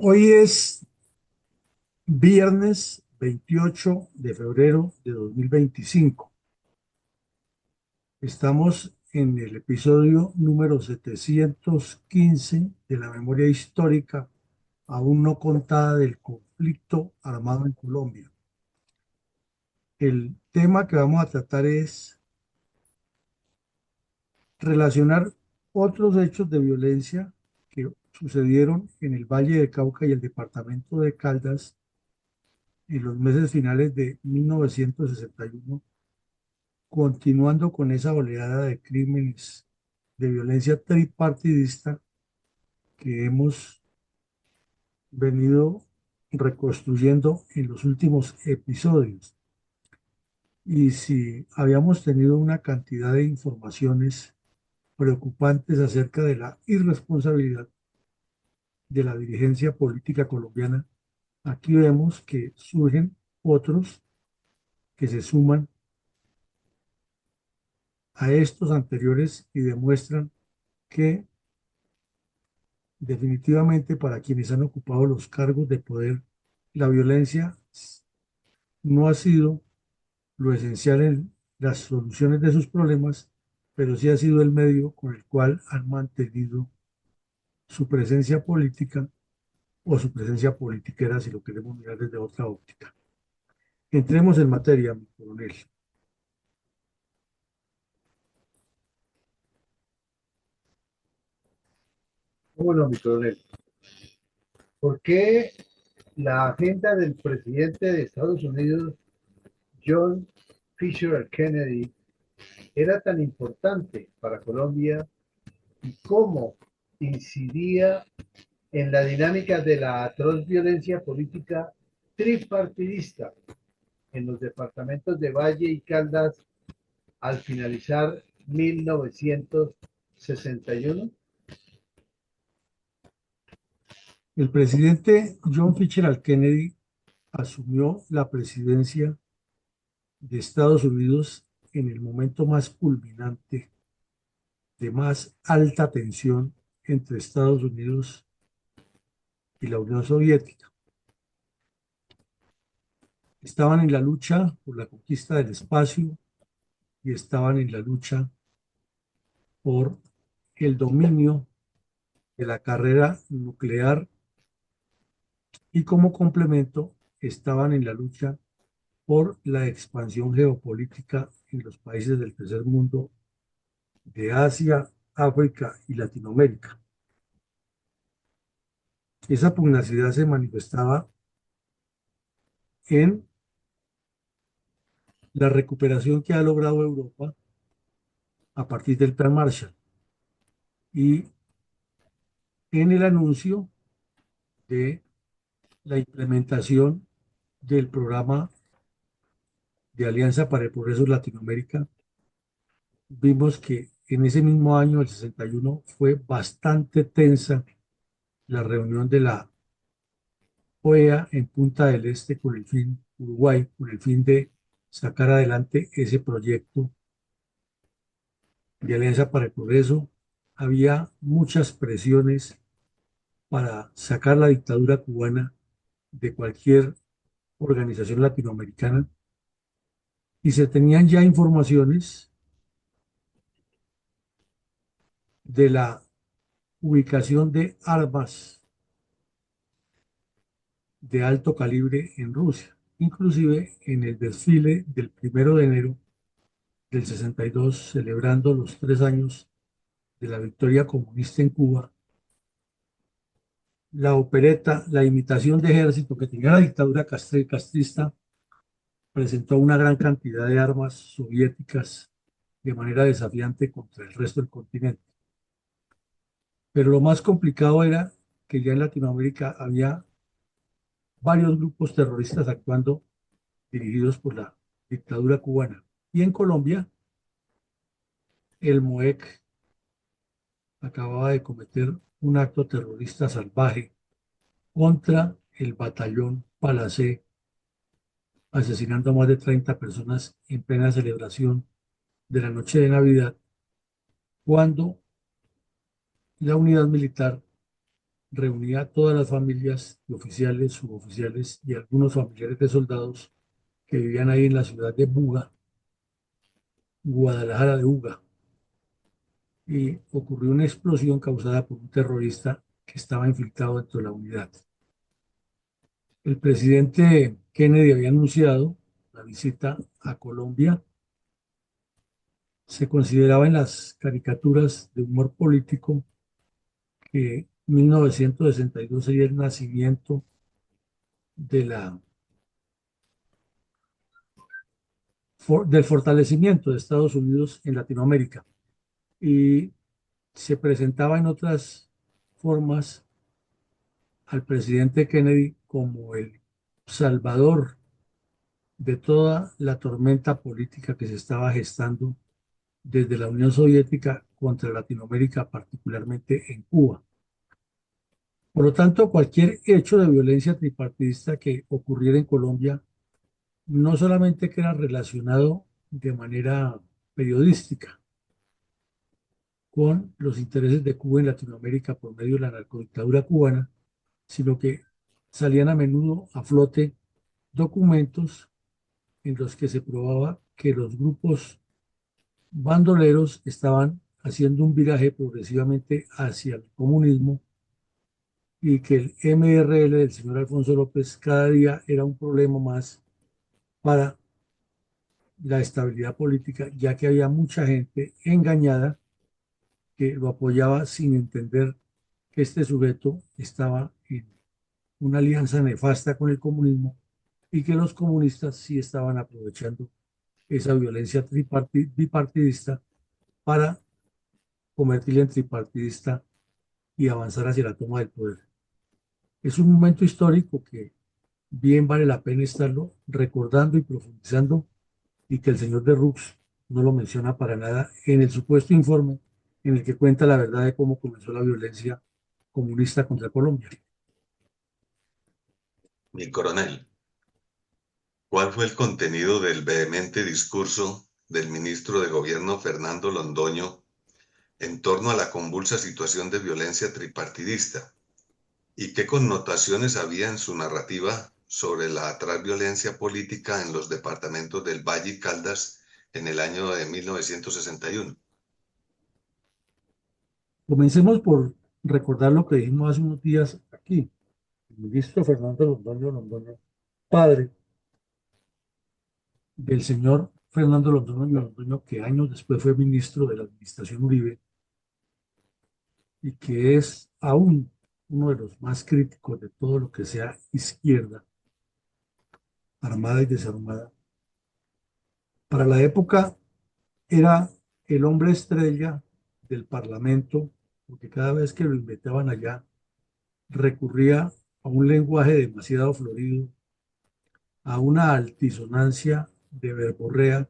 Hoy es viernes 28 de febrero de 2025. Estamos en el episodio número 715 de la memoria histórica aún no contada del conflicto armado en Colombia. El tema que vamos a tratar es relacionar otros hechos de violencia que sucedieron en el Valle de Cauca y el departamento de Caldas en los meses finales de 1961, continuando con esa oleada de crímenes de violencia tripartidista que hemos venido reconstruyendo en los últimos episodios. Y si habíamos tenido una cantidad de informaciones preocupantes acerca de la irresponsabilidad de la dirigencia política colombiana, aquí vemos que surgen otros que se suman a estos anteriores y demuestran que definitivamente para quienes han ocupado los cargos de poder, la violencia no ha sido lo esencial en las soluciones de sus problemas, pero sí ha sido el medio con el cual han mantenido su presencia política o su presencia politiquera, si lo queremos mirar desde otra óptica. Entremos en materia, mi coronel. Bueno, mi coronel, ¿por qué la agenda del presidente de Estados Unidos, John Fisher Kennedy, era tan importante para Colombia y cómo incidía en la dinámica de la atroz violencia política tripartidista en los departamentos de Valle y Caldas al finalizar 1961? El presidente John Fitzgerald Kennedy asumió la presidencia de Estados Unidos en el momento más culminante de más alta tensión entre Estados Unidos y la Unión Soviética. Estaban en la lucha por la conquista del espacio y estaban en la lucha por el dominio de la carrera nuclear y como complemento estaban en la lucha por la expansión geopolítica en los países del tercer mundo de Asia, África y Latinoamérica. Esa pugnacidad se manifestaba en la recuperación que ha logrado Europa a partir del Plan Marshall y en el anuncio de la implementación del programa de Alianza para el Progreso de Latinoamérica. Vimos que en ese mismo año, el 61, fue bastante tensa la reunión de la OEA en Punta del Este con el fin, Uruguay, con el fin de sacar adelante ese proyecto de Alianza para el Progreso. Había muchas presiones para sacar la dictadura cubana de cualquier organización latinoamericana y se tenían ya informaciones de la ubicación de armas de alto calibre en Rusia, inclusive en el desfile del 1 de enero del 62, celebrando los 3 años de la victoria comunista en Cuba. La opereta, la imitación de ejército que tenía la dictadura castrista, presentó una gran cantidad de armas soviéticas de manera desafiante contra el resto del continente. Pero lo más complicado era que ya en Latinoamérica había varios grupos terroristas actuando dirigidos por la dictadura cubana. Y en Colombia, el MOEC acababa de cometer un acto terrorista salvaje contra el batallón Palacé, asesinando a más de 30 personas en plena celebración de la noche de Navidad, cuando la unidad militar reunía a todas las familias de oficiales, suboficiales y algunos familiares de soldados que vivían ahí en la ciudad de Buga, Guadalajara de Buga, y ocurrió una explosión causada por un terrorista que estaba infiltrado dentro de la unidad. El presidente Kennedy había anunciado la visita a Colombia. Se consideraba en las caricaturas de humor político que 1962 sería el nacimiento de del fortalecimiento de Estados Unidos en Latinoamérica, y se presentaba en otras formas al presidente Kennedy como el salvador de toda la tormenta política que se estaba gestando desde la Unión Soviética contra Latinoamérica, particularmente en Cuba. Por lo tanto, cualquier hecho de violencia tripartidista que ocurriera en Colombia no solamente que era relacionado de manera periodística con los intereses de Cuba en Latinoamérica por medio de la narcodictadura cubana, sino que salían a menudo a flote documentos en los que se probaba que los grupos bandoleros estaban haciendo un viraje progresivamente hacia el comunismo y que el MRL del señor Alfonso López cada día era un problema más para la estabilidad política, ya que había mucha gente engañada que lo apoyaba sin entender que este sujeto estaba en una alianza nefasta con el comunismo y que los comunistas sí estaban aprovechando esa violencia bipartidista para convertirla en tripartidista y avanzar hacia la toma del poder. Es un momento histórico que bien vale la pena estarlo recordando y profundizando, y que el señor de Rux no lo menciona para nada en el supuesto informe en el que cuenta la verdad de cómo comenzó la violencia comunista contra Colombia. Mi coronel, ¿cuál fue el contenido del vehemente discurso del ministro de Gobierno Fernando Londoño en torno a la convulsa situación de violencia tripartidista? ¿Y qué connotaciones había en su narrativa sobre la atroz violencia política en los departamentos del Valle y Caldas en el año de 1961? Comencemos por recordar lo que dijimos hace unos días aquí. El ministro Fernando Londoño, padre del señor Fernando Londoño, que años después fue ministro de la administración Uribe y que es aún uno de los más críticos de todo lo que sea izquierda, armada y desarmada. Para la época era el hombre estrella del Parlamento, porque cada vez que lo invitaban allá recurría a un lenguaje demasiado florido, a una altisonancia de verborrea,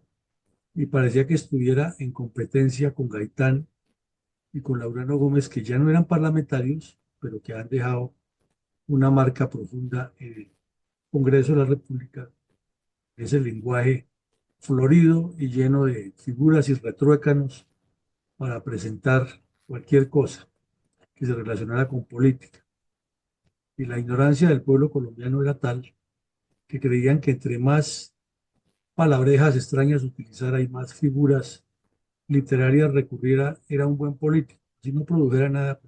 y parecía que estuviera en competencia con Gaitán y con Laureano Gómez, que ya no eran parlamentarios, pero que han dejado una marca profunda en el Congreso de la República, ese lenguaje florido y lleno de figuras y retruécanos para presentar cualquier cosa que se relacionara con política. Y la ignorancia del pueblo colombiano era tal que creían que entre más palabrejas extrañas utilizara y más figuras literarias recurriera, era un buen político. Si no produjera nada,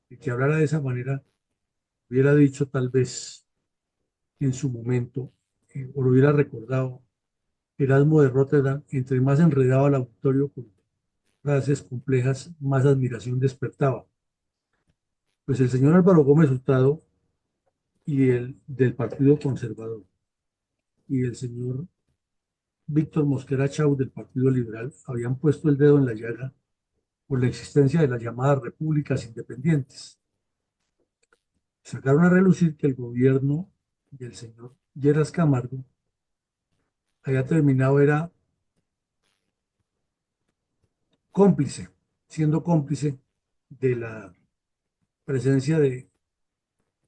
y que hablara de esa manera, hubiera dicho tal vez en su momento, o lo hubiera recordado Erasmo de Rotterdam: entre más enredaba el auditorio con frases complejas, más admiración despertaba. Pues el señor Álvaro Gómez Hurtado y el del Partido Conservador y el señor Víctor Mosquera Chau del Partido Liberal habían puesto el dedo en la llaga por la existencia de las llamadas repúblicas independientes. Sacaron a relucir que el gobierno del señor Lleras Camargo había terminado, era cómplice, siendo cómplice de la presencia de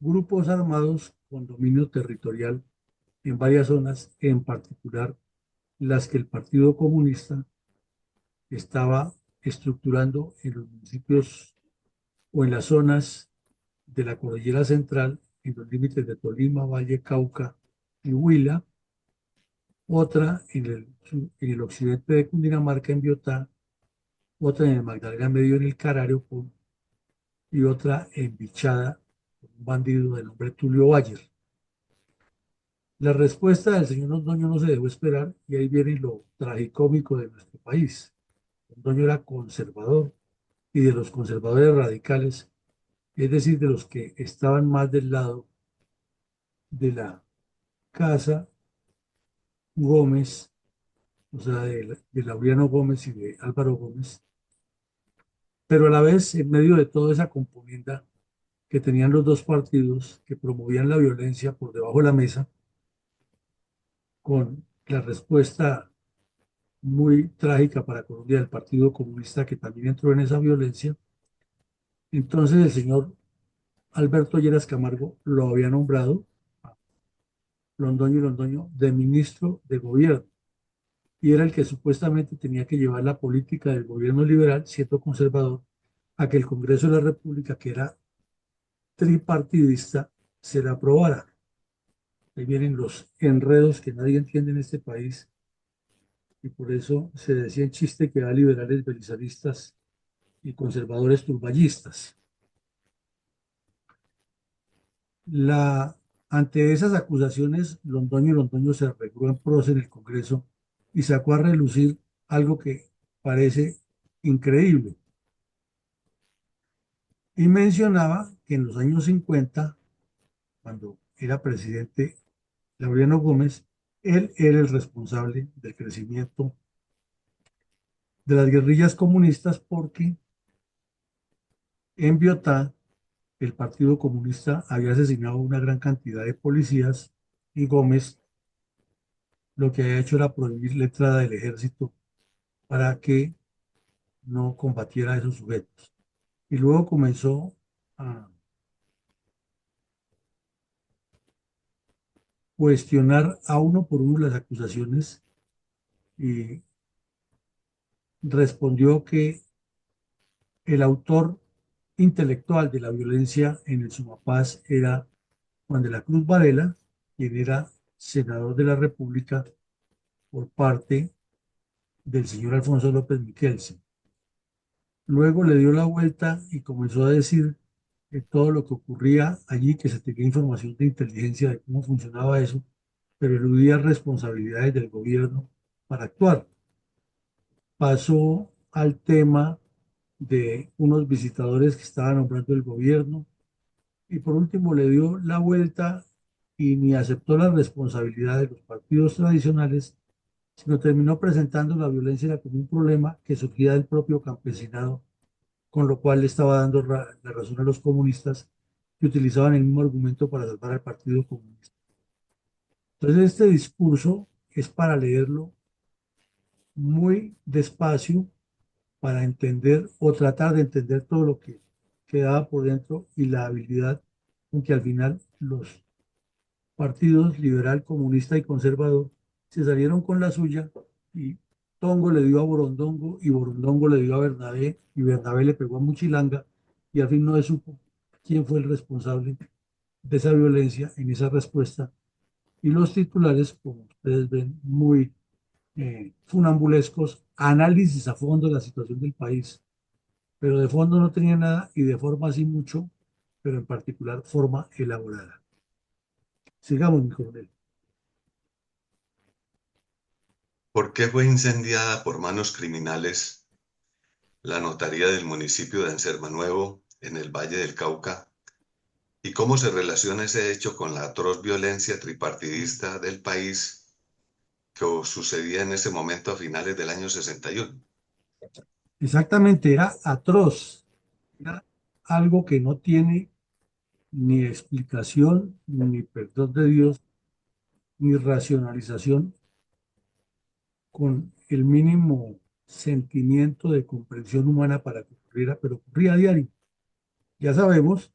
grupos armados con dominio territorial en varias zonas, en particular las que el Partido Comunista estaba estructurando en los municipios o en las zonas de la cordillera central en los límites de Tolima, Valle, Cauca y Huila, otra en el occidente de Cundinamarca, en Biotá, otra en el Magdalena Medio, en el Carario, y otra en Bichada, un bandido de nombre Tulio Bayer. La respuesta del señor Londoño no se dejó esperar y ahí viene lo tragicómico de nuestro país. Londoño era conservador y de los conservadores radicales, es decir, de los que estaban más del lado de la casa Gómez, o sea, de Laureano Gómez y de Álvaro Gómez, pero a la vez, en medio de toda esa componenda que tenían los dos partidos que promovían la violencia por debajo de la mesa, con la respuesta muy trágica para Colombia del Partido Comunista que también entró en esa violencia, entonces el señor Alberto Lleras Camargo lo había nombrado, Londoño y Londoño, de ministro de gobierno, y era el que supuestamente tenía que llevar la política del gobierno liberal, siendo conservador, a que el Congreso de la República, que era tripartidista, se la aprobara. Ahí vienen los enredos que nadie entiende en este país, y por eso se decía en chiste que hay liberales belisaristas y conservadores turballistas. La, ante esas acusaciones, Londoño y Londoño se arregló en prosa en el Congreso y sacó a relucir algo que parece increíble. Y mencionaba que en los años 50, cuando era presidente Laureano Gómez, él era el responsable del crecimiento de las guerrillas comunistas porque en Biotá el Partido Comunista había asesinado a una gran cantidad de policías y Gómez lo que había hecho era prohibir la entrada del ejército para que no combatiera a esos sujetos. Y luego comenzó a cuestionar a uno por uno las acusaciones y respondió que el autor intelectual de la violencia en el Sumapaz era Juan de la Cruz Varela, quien era senador de la República por parte del señor Alfonso López Miquelsen. Luego le dio la vuelta y comenzó a decir todo lo que ocurría allí, que se tenía información de inteligencia de cómo funcionaba eso, pero eludía responsabilidades del gobierno para actuar. Pasó al tema de unos visitadores que estaba nombrando el gobierno y por último le dio la vuelta y ni aceptó la responsabilidad de los partidos tradicionales, sino terminó presentando la violencia como un problema que surgía del propio campesinado, con lo cual le estaba dando la razón a los comunistas que utilizaban el mismo argumento para salvar al Partido Comunista. Entonces este discurso es para leerlo muy despacio para entender o tratar de entender todo lo que quedaba por dentro y la habilidad con que al final los partidos liberal, comunista y conservador se salieron con la suya y Tongo le dio a Borondongo y Borondongo le dio a Bernabé y Bernabé le pegó a Muchilanga y al fin no se supo quién fue el responsable de esa violencia en esa respuesta. Y los titulares, como ustedes ven, muy funambulescos, análisis a fondo de la situación del país, pero de fondo no tenía nada y de forma sí mucho, pero en particular forma elaborada. Sigamos, mi coronel. ¿Por qué fue incendiada por manos criminales la notaría del municipio de Ansermanuevo, en el Valle del Cauca? ¿Y cómo se relaciona ese hecho con la atroz violencia tripartidista del país que sucedía en ese momento a finales del año 61? Exactamente, era atroz, era algo que no tiene ni explicación, ni perdón de Dios, ni racionalización con el mínimo sentimiento de comprensión humana para que ocurriera, pero ocurría a diario. Ya sabemos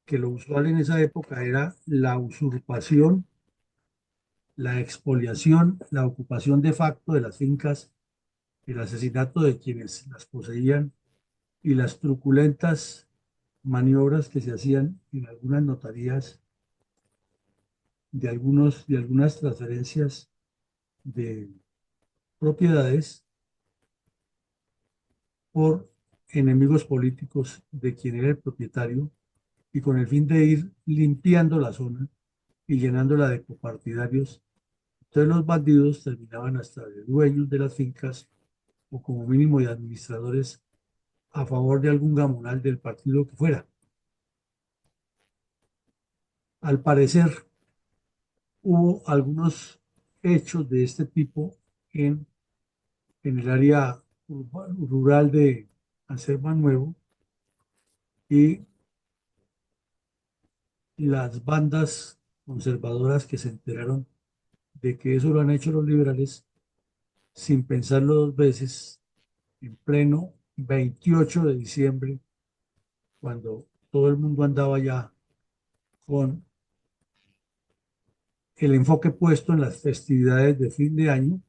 que lo usual en esa época era la usurpación, la expoliación, la ocupación de facto de las fincas, el asesinato de quienes las poseían y las truculentas maniobras que se hacían en algunas notarías de algunas transferencias de propiedades por enemigos políticos de quien era el propietario y con el fin de ir limpiando la zona y llenándola de copartidarios. Entonces los bandidos terminaban hasta de dueños de las fincas o como mínimo de administradores a favor de algún gamonal del partido que fuera. Al parecer hubo algunos hechos de este tipo en el área rural de Acerba Nuevo y las bandas conservadoras que se enteraron de que eso lo han hecho los liberales sin pensarlo dos veces en pleno 28 de diciembre, cuando todo el mundo andaba ya con el enfoque puesto en las festividades de fin de año,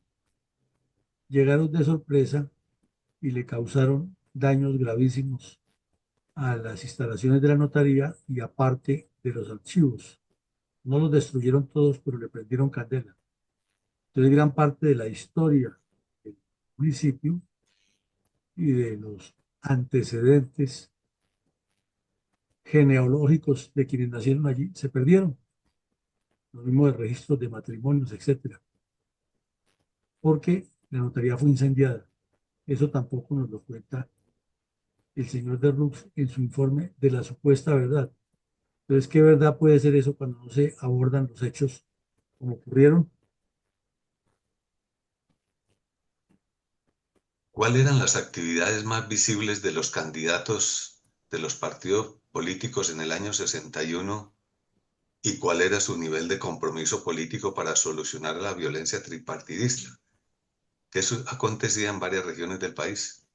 llegaron de sorpresa y le causaron daños gravísimos a las instalaciones de la notaría y aparte de los archivos. No los destruyeron todos, pero le prendieron candela. Entonces, gran parte de la historia del municipio y de los antecedentes genealógicos de quienes nacieron allí se perdieron. Lo mismo de registros de matrimonios, etcétera, porque la notaría fue incendiada. Eso tampoco nos lo cuenta el señor de Rux en su informe de la supuesta verdad. Entonces, ¿qué verdad puede ser eso cuando no se abordan los hechos como ocurrieron? ¿Cuáles eran las actividades más visibles de los candidatos de los partidos políticos en el año 61 y cuál era su nivel de compromiso político para solucionar la violencia tripartidista? Que eso acontecía en varias regiones del país.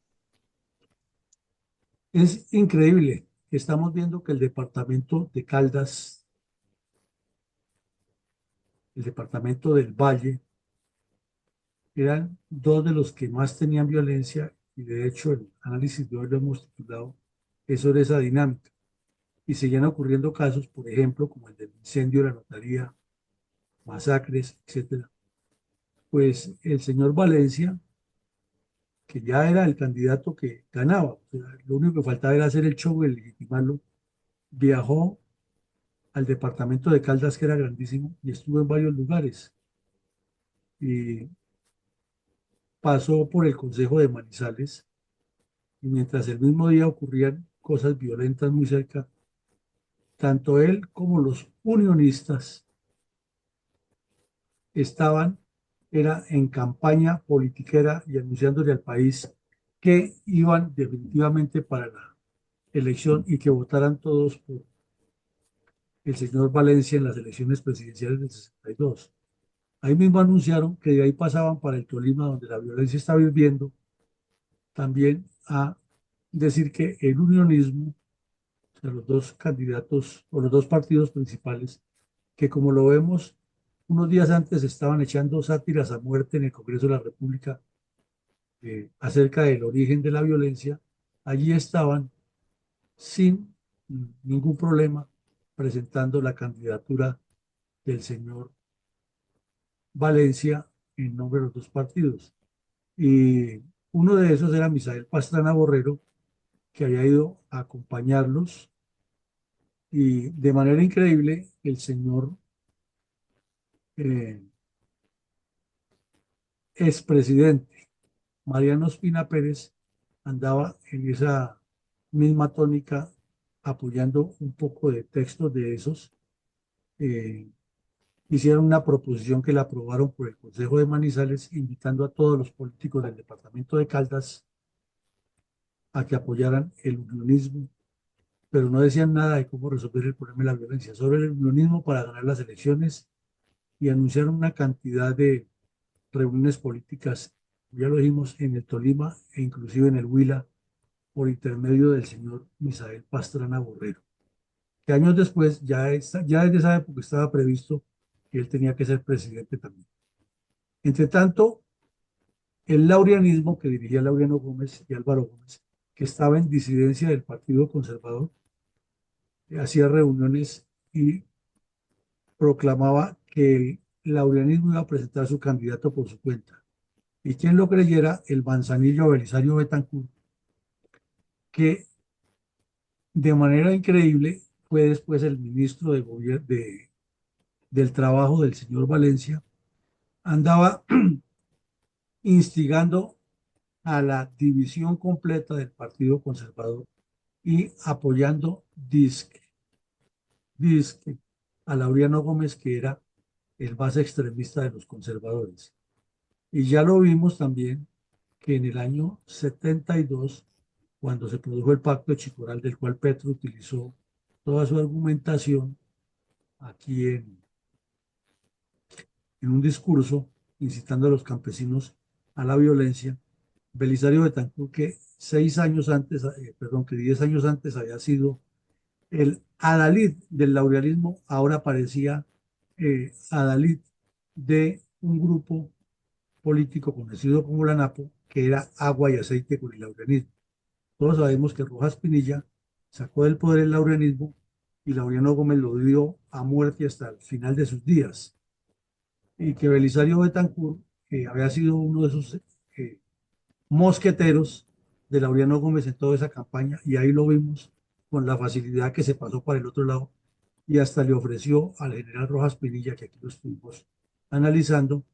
Es increíble que estamos viendo que el departamento de Caldas, el departamento del Valle, eran dos de los que más tenían violencia y de hecho el análisis de hoy lo hemos titulado es sobre esa dinámica. Y seguían ocurriendo casos, por ejemplo, como el del incendio de la notaría, masacres, etcétera. Pues el señor Valencia, que ya era el candidato que ganaba, o sea, lo único que faltaba era hacer el show y legitimarlo, viajó al departamento de Caldas, que era grandísimo, y estuvo en varios lugares. Y pasó por el Consejo de Manizales, y mientras el mismo día ocurrían cosas violentas muy cerca, tanto él como los unionistas estaban, era en campaña politiquera y anunciándole al país que iban definitivamente para la elección y que votaran todos por el señor Valencia en las elecciones presidenciales del 62. Ahí mismo anunciaron que de ahí pasaban para el Tolima, donde la violencia está viviendo, también a decir que el unionismo, o sea, los dos candidatos o los dos partidos principales, que como lo vemos, unos días antes estaban echando sátiras a muerte en el Congreso de la República acerca del origen de la violencia, allí estaban sin ningún problema presentando la candidatura del señor Valencia en nombre de los dos partidos. Y uno de esos era Misael Pastrana Borrero, que había ido a acompañarlos y de manera increíble el señor eh, expresidente Mariano Ospina Pérez andaba en esa misma tónica apoyando un poco de textos de esos. eh, Hicieron una proposición que la aprobaron por el Consejo de Manizales, invitando a todos los políticos del departamento de Caldas a que apoyaran el unionismo, pero no decían nada de cómo resolver el problema de la violencia, sobre el unionismo para ganar las elecciones y anunciaron una cantidad de reuniones políticas, ya lo dijimos, en el Tolima e inclusive en el Huila, por intermedio del señor Misael Pastrana Borrero, que años después, ya desde esa época estaba previsto que él tenía que ser presidente también. Entre tanto, el laureanismo que dirigía Laureano Gómez y Álvaro Gómez, que estaba en disidencia del Partido Conservador, hacía reuniones y proclamaba que el laureanismo iba a presentar su candidato por su cuenta. Y quien lo creyera, el manzanillo Belisario Betancur, que de manera increíble fue después el ministro del Trabajo del señor Valencia, andaba instigando a la división completa del Partido Conservador y apoyando disque a Laureano Gómez, que era el más extremista de los conservadores. Y ya lo vimos también que en el año 72, cuando se produjo el pacto de Chicoral, del cual Petro utilizó toda su argumentación aquí en un discurso incitando a los campesinos a la violencia, Belisario Betancur, que 6 años antes, perdón, que 10 años antes había sido el adalid del laurealismo, ahora parecía adalid de un grupo político conocido como la NAPO, que era agua y aceite con el laureanismo. Todos sabemos que Rojas Pinilla sacó del poder el laureanismo y Laureano Gómez lo dio a muerte hasta el final de sus días. Y que Belisario Betancur, que había sido uno de esos eh, mosqueteros de Laureano Gómez en toda esa campaña, y ahí lo vimos con la facilidad que se pasó para el otro lado y hasta le ofreció al general Rojas Pinilla, que aquí lo estuvimos analizando,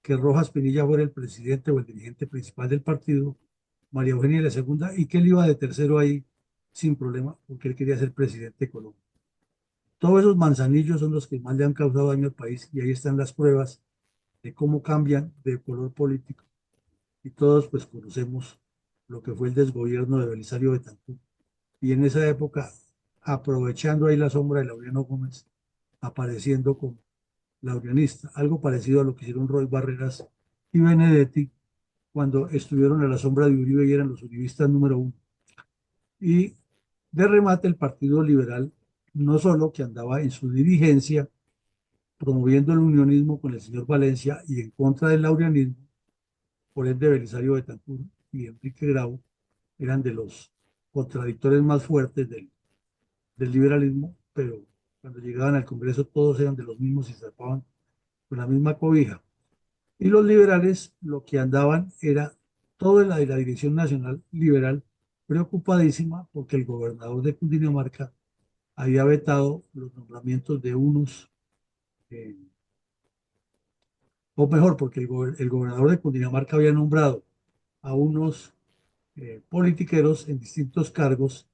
que Rojas Pinilla fuera el presidente o el dirigente principal del partido, María Eugenia la segunda, y que él iba de tercero ahí sin problema, porque él quería ser presidente de Colombia. Todos esos manzanillos son los que más le han causado daño al país, y ahí están las pruebas de cómo cambian de color político. Y todos pues conocemos lo que fue el desgobierno de Belisario Betancur. Y en esa época, aprovechando ahí la sombra de Laureano Gómez, apareciendo como laureanista, algo parecido a lo que hicieron Roy Barreras y Benedetti cuando estuvieron a la sombra de Uribe y eran los uribistas número uno. Y de remate, el Partido Liberal, no solo que andaba en su dirigencia promoviendo el unionismo con el señor Valencia y en contra del laureanismo, por ende Belisario Betancur y Enrique Grau eran de los contradictores más fuertes del liberalismo, pero cuando llegaban al Congreso todos eran de los mismos y se tapaban con la misma cobija. Y los liberales lo que andaban era toda la Dirección Nacional Liberal preocupadísima porque el gobernador de Cundinamarca había vetado los nombramientos de unos, eh, o mejor, porque el gobernador de Cundinamarca había nombrado a unos politiqueros en distintos cargos,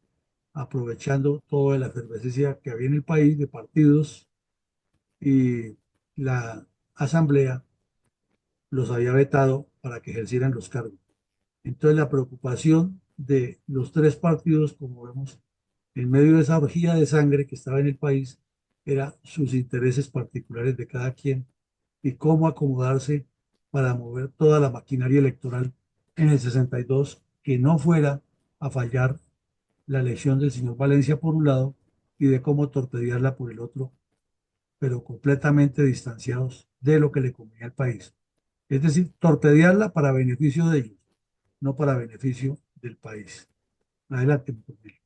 aprovechando toda la efervescencia que había en el país de partidos, y la asamblea los había vetado para que ejercieran los cargos. Entonces la preocupación de los tres partidos, como vemos, en medio de esa orgía de sangre que estaba en el país, era sus intereses particulares de cada quien y cómo acomodarse para mover toda la maquinaria electoral en el 62, que no fuera a fallar la elección del señor Valencia por un lado y de cómo torpedearla por el otro, pero completamente distanciados de lo que le convenía al país. Es decir, torpedearla para beneficio de ellos, no para beneficio del país. Adelante, mi compañero.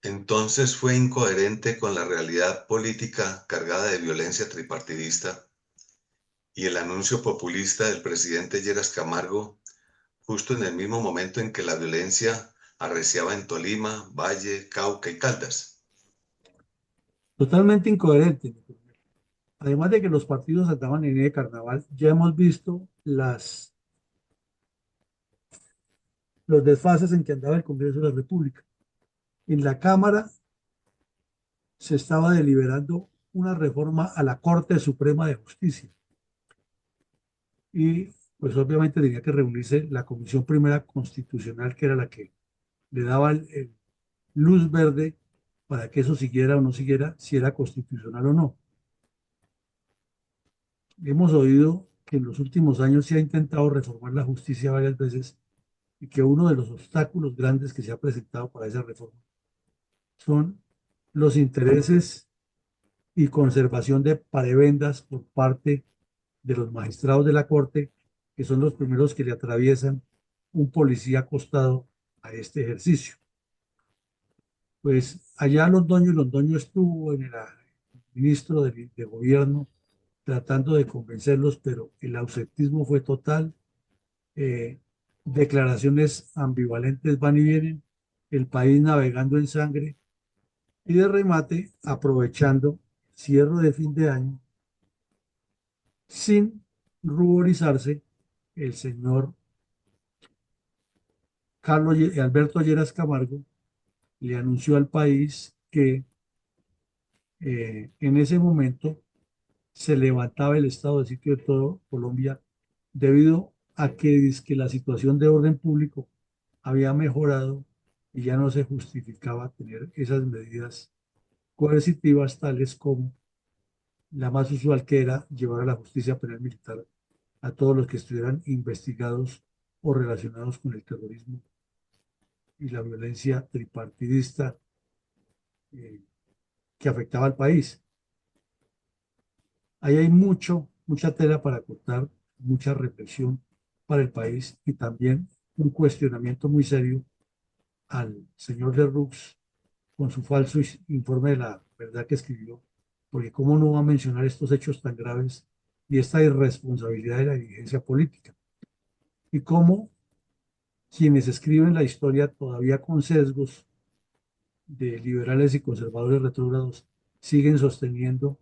Entonces fue incoherente con la realidad política cargada de violencia tripartidista y el anuncio populista del presidente Lleras Camargo, justo en el mismo momento en que la violencia arreciaba en Tolima, Valle, Cauca y Caldas. Totalmente incoherente, mi compañero. Además de que los partidos andaban en el carnaval, ya hemos visto los desfases en que andaba el Congreso de la República. En la Cámara se estaba deliberando una reforma a la Corte Suprema de Justicia y pues obviamente tenía que reunirse la Comisión Primera Constitucional, que era la que le daba el luz verde para que eso siguiera o no siguiera, si era constitucional o no. Hemos oído que en los últimos años se ha intentado reformar la justicia varias veces y que uno de los obstáculos grandes que se ha presentado para esa reforma son los intereses y conservación de parebendas por parte de los magistrados de la Corte, que son los primeros que le atraviesan un policía acostado a este ejercicio. Pues allá Londoño estuvo en el ministro de gobierno tratando de convencerlos, pero el ausentismo fue total. eh, Declaraciones ambivalentes van y vienen, el país navegando en sangre y de remate aprovechando cierre de fin de año sin ruborizarse, el señor Alberto Lleras Camargo le anunció al país que en ese momento se levantaba el estado de sitio de todo Colombia debido a que, dizque la situación de orden público había mejorado y ya no se justificaba tener esas medidas coercitivas tales como la más usual, que era llevar a la justicia penal militar a todos los que estuvieran investigados o relacionados con el terrorismo y la violencia tripartidista eh, que afectaba al país. Ahí hay mucha tela para cortar, mucha reflexión para el país y también un cuestionamiento muy serio al señor Lerroux con su falso informe de la verdad que escribió, porque cómo no va a mencionar estos hechos tan graves y esta irresponsabilidad de la dirigencia política, y cómo quienes escriben la historia todavía con sesgos de liberales y conservadores retrógrados siguen sosteniendo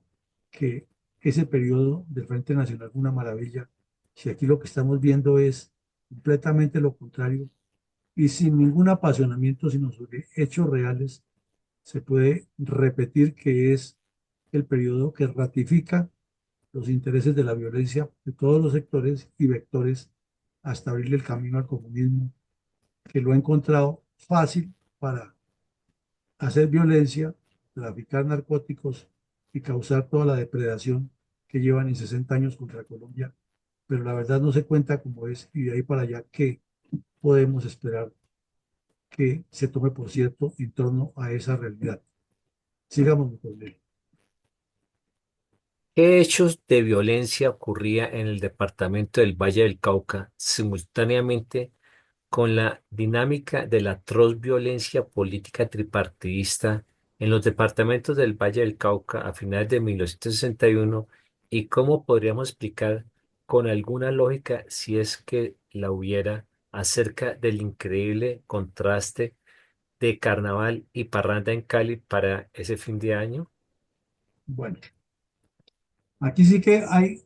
que ese periodo del Frente Nacional fue una maravilla, si aquí lo que estamos viendo es completamente lo contrario y sin ningún apasionamiento, sino sobre hechos reales, se puede repetir que es el periodo que ratifica los intereses de la violencia de todos los sectores y vectores hasta abrirle el camino al comunismo, que lo ha encontrado fácil para hacer violencia, traficar narcóticos y causar toda la depredación que llevan en 60 años contra Colombia. Pero la verdad no se cuenta como es y de ahí para allá, ¿qué podemos esperar que se tome por cierto en torno a esa realidad? Sigamos, mi coronel. ¿Qué hechos de violencia ocurría en el departamento del Valle del Cauca simultáneamente con la dinámica de la atroz violencia política tripartidista en los departamentos del Valle del Cauca a finales de 1961 y cómo podríamos explicar con alguna lógica, si es que la hubiera, acerca del increíble contraste de carnaval y parranda en Cali para ese fin de año? Bueno, aquí sí que hay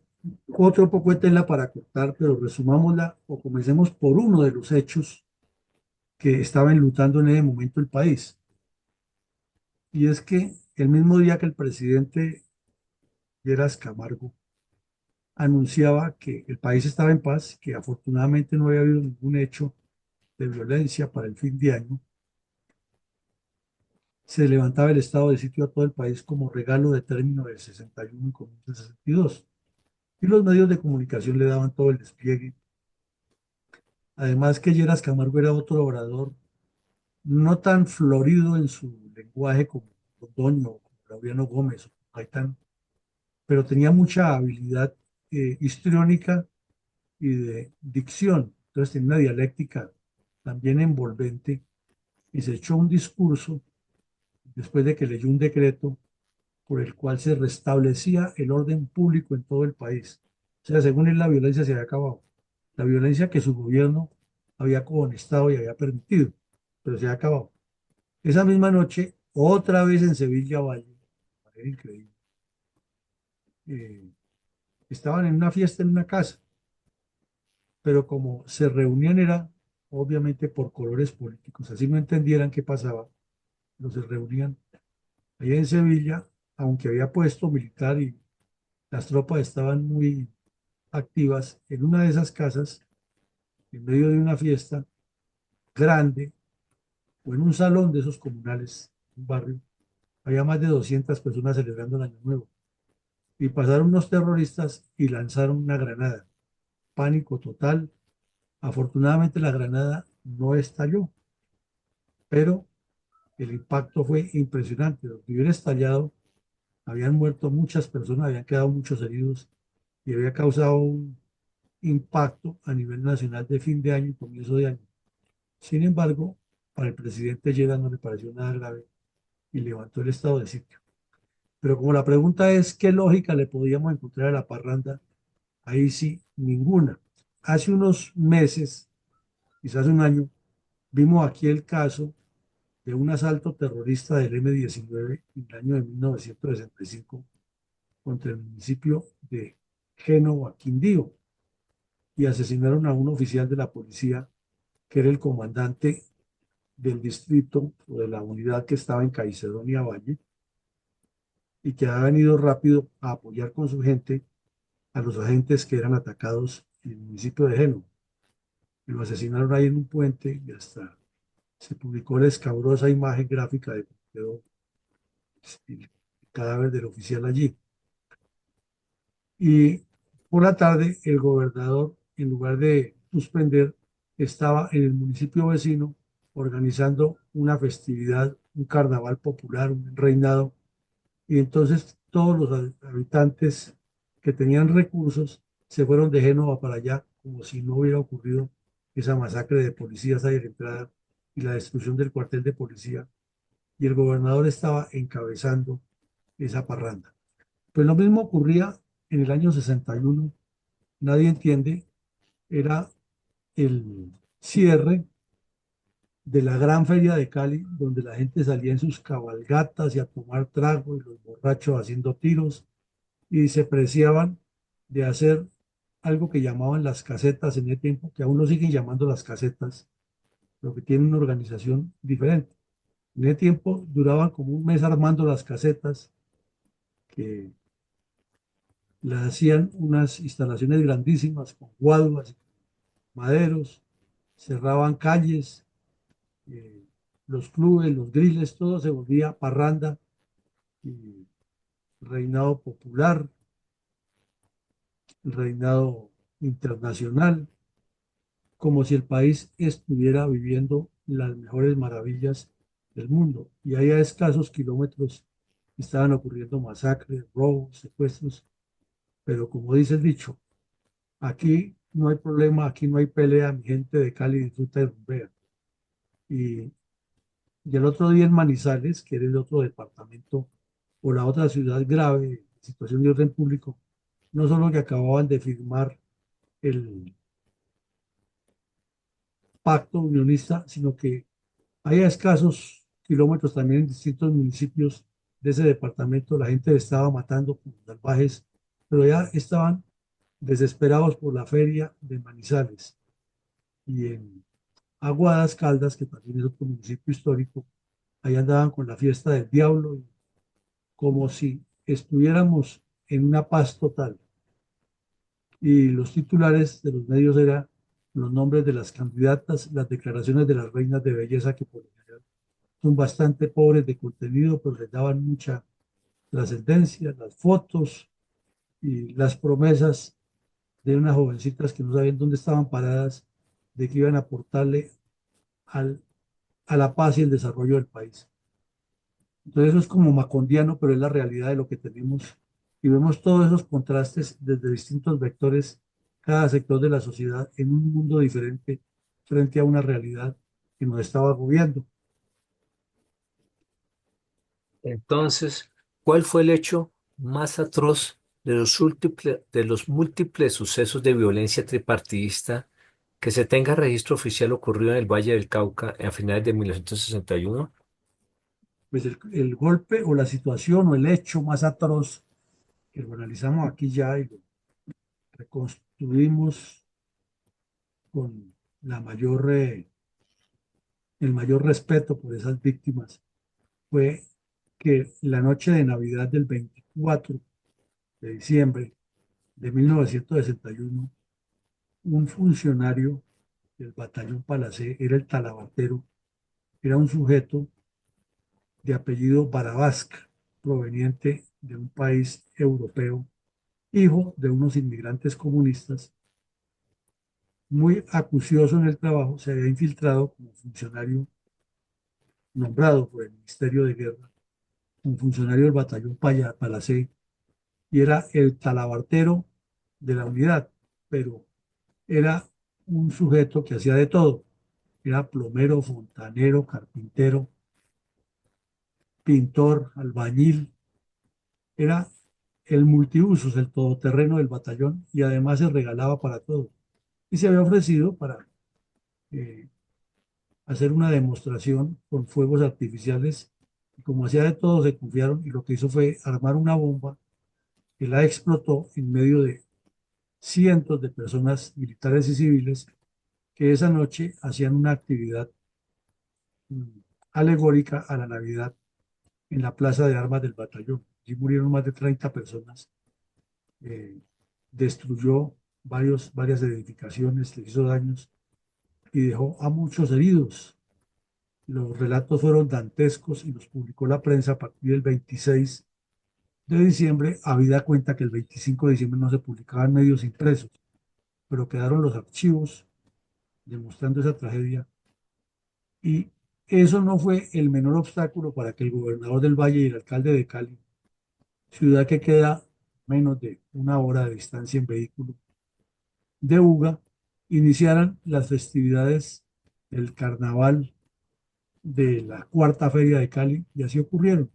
otro poco de tela para cortar, pero resumámosla o comencemos por uno de los hechos que estaba enlutando en ese momento el país. Y es que el mismo día que el presidente Lleras Camargo anunciaba que el país estaba en paz, que afortunadamente no había habido ningún hecho de violencia para el fin de año, se levantaba el estado de sitio a todo el país como regalo de término del 61 y comienzo del 62. Y los medios de comunicación le daban todo el despliegue. Además que Lleras Camargo era otro orador, no tan florido en su lenguaje como Londoño, como Laureano Gómez o Gaitán, pero tenía mucha habilidad histriónica y de dicción. Entonces tenía una dialéctica también envolvente y se echó un discurso después de que leyó un decreto por el cual se restablecía el orden público en todo el país. O sea, según él, la violencia se había acabado. La violencia que su gobierno había cohonestado y había permitido, pero se había acabado. Esa misma noche, otra vez en Sevilla Valle, de manera increíble, eh, estaban en una fiesta en una casa, pero como se reunían era obviamente por colores políticos, así no entendieran qué pasaba, pero se reunían allá en Sevilla, aunque había puesto militar y las tropas estaban muy activas en una de esas casas, en medio de una fiesta grande o en un salón de esos comunales, un barrio, había más de 200 personas celebrando el Año Nuevo. Y pasaron unos terroristas y lanzaron una granada. Pánico total. Afortunadamente la granada no estalló, pero el impacto fue impresionante. Lo que hubiera estallado, habían muerto muchas personas, habían quedado muchos heridos y había causado un impacto a nivel nacional de fin de año y comienzo de año. Sin embargo, para el presidente Lleras no le pareció nada grave y levantó el estado de sitio. Pero como la pregunta es qué lógica le podíamos encontrar a la parranda, ahí sí, ninguna. Hace unos meses, quizás un año, vimos aquí el caso de un asalto terrorista del M-19 en el año de 1965 contra el municipio de Génova, Quindío, y asesinaron a un oficial de la policía que era el comandante del distrito o de la unidad que estaba en Caicedonia Valle y que ha venido rápido a apoyar con su gente a los agentes que eran atacados en el municipio de Génova. Y lo asesinaron ahí en un puente y hasta se publicó la escabrosa imagen gráfica de cómo quedó el cadáver del oficial allí. Y por la tarde el gobernador, en lugar de suspender, estaba en el municipio vecino organizando una festividad, un carnaval popular, un reinado. Y entonces todos los habitantes que tenían recursos se fueron de Génova para allá, como si no hubiera ocurrido esa masacre de policías ahí en la entrada y la destrucción del cuartel de policía. Y el gobernador estaba encabezando esa parranda. Pues lo mismo ocurría en el año 61, nadie entiende, era el cierre de la gran feria de Cali, donde la gente salía en sus cabalgatas y a tomar trago y los borrachos haciendo tiros y se preciaban de hacer algo que llamaban las casetas en ese tiempo, que aún lo siguen llamando las casetas, pero que tienen una organización diferente. En ese tiempo duraban como un mes armando las casetas, que las hacían unas instalaciones grandísimas con guaduas, maderos, cerraban calles, eh, los clubes, los griles, todo se volvía parranda y reinado popular, reinado internacional, como si el país estuviera viviendo las mejores maravillas del mundo. Y ahí a escasos kilómetros estaban ocurriendo masacres, robos, secuestros, pero como dice el dicho, aquí no hay problema, aquí no hay pelea, mi gente de Cali disfruta y rumbea. Y, y el otro día en Manizales, que era el otro departamento o la otra ciudad grave, situación de orden público, no solo que acababan de firmar el pacto unionista, sino que hay a escasos kilómetros también en distintos municipios de ese departamento, la gente estaba matando como salvajes, pero ya estaban desesperados por la feria de Manizales. Y en Aguadas Caldas, que también es otro municipio histórico, ahí andaban con la fiesta del diablo, y como si estuviéramos en una paz total. Y los titulares de los medios eran los nombres de las candidatas, las declaraciones de las reinas de belleza, que por lo general son bastante pobres de contenido, pero les daban mucha trascendencia, las fotos y las promesas de unas jovencitas que no sabían dónde estaban paradas, de que iban a aportarle al, a la paz y el desarrollo del país. Entonces eso es como macondiano, pero es la realidad de lo que tenemos. Y vemos todos esos contrastes desde distintos vectores, cada sector de la sociedad en un mundo diferente frente a una realidad que nos estaba agobiando. Entonces, ¿cuál fue el hecho más atroz de los múltiples sucesos de violencia tripartidista que se tenga registro oficial ocurrido en el Valle del Cauca a finales de 1961? Pues el golpe o la situación o el hecho más atroz que lo analizamos aquí ya y lo reconstruimos con la mayor, el mayor respeto por esas víctimas fue que la noche de Navidad del 24 de diciembre de 1961, un funcionario del batallón Palacé, era el talabartero, era un sujeto de apellido Barabasca, proveniente de un país europeo, hijo de unos inmigrantes comunistas, muy acucioso en el trabajo, se había infiltrado como funcionario nombrado por el Ministerio de Guerra, un funcionario del batallón Palacé, y era el talabartero de la unidad, pero era un sujeto que hacía de todo. Era plomero, fontanero, carpintero, pintor, albañil, era el multiusos, el todoterreno del batallón y además se regalaba para todo. Y se había ofrecido para eh, hacer una demostración con fuegos artificiales y como hacía de todo se confiaron y lo que hizo fue armar una bomba que la explotó en medio de cientos de personas militares y civiles que esa noche hacían una actividad mm, alegórica a la Navidad en la plaza de armas del batallón. Allí murieron más de 30 personas, eh, destruyó varias edificaciones, le hizo daños y dejó a muchos heridos. Los relatos fueron dantescos y los publicó la prensa a partir del 26 de diciembre, habida cuenta que el 25 de diciembre no se publicaban medios impresos, pero quedaron los archivos demostrando esa tragedia. Y eso no fue el menor obstáculo para que el gobernador del Valle y el alcalde de Cali, ciudad que queda menos de una hora de distancia en vehículo de Uga, iniciaran las festividades del carnaval de la cuarta feria de Cali, y así ocurrieron.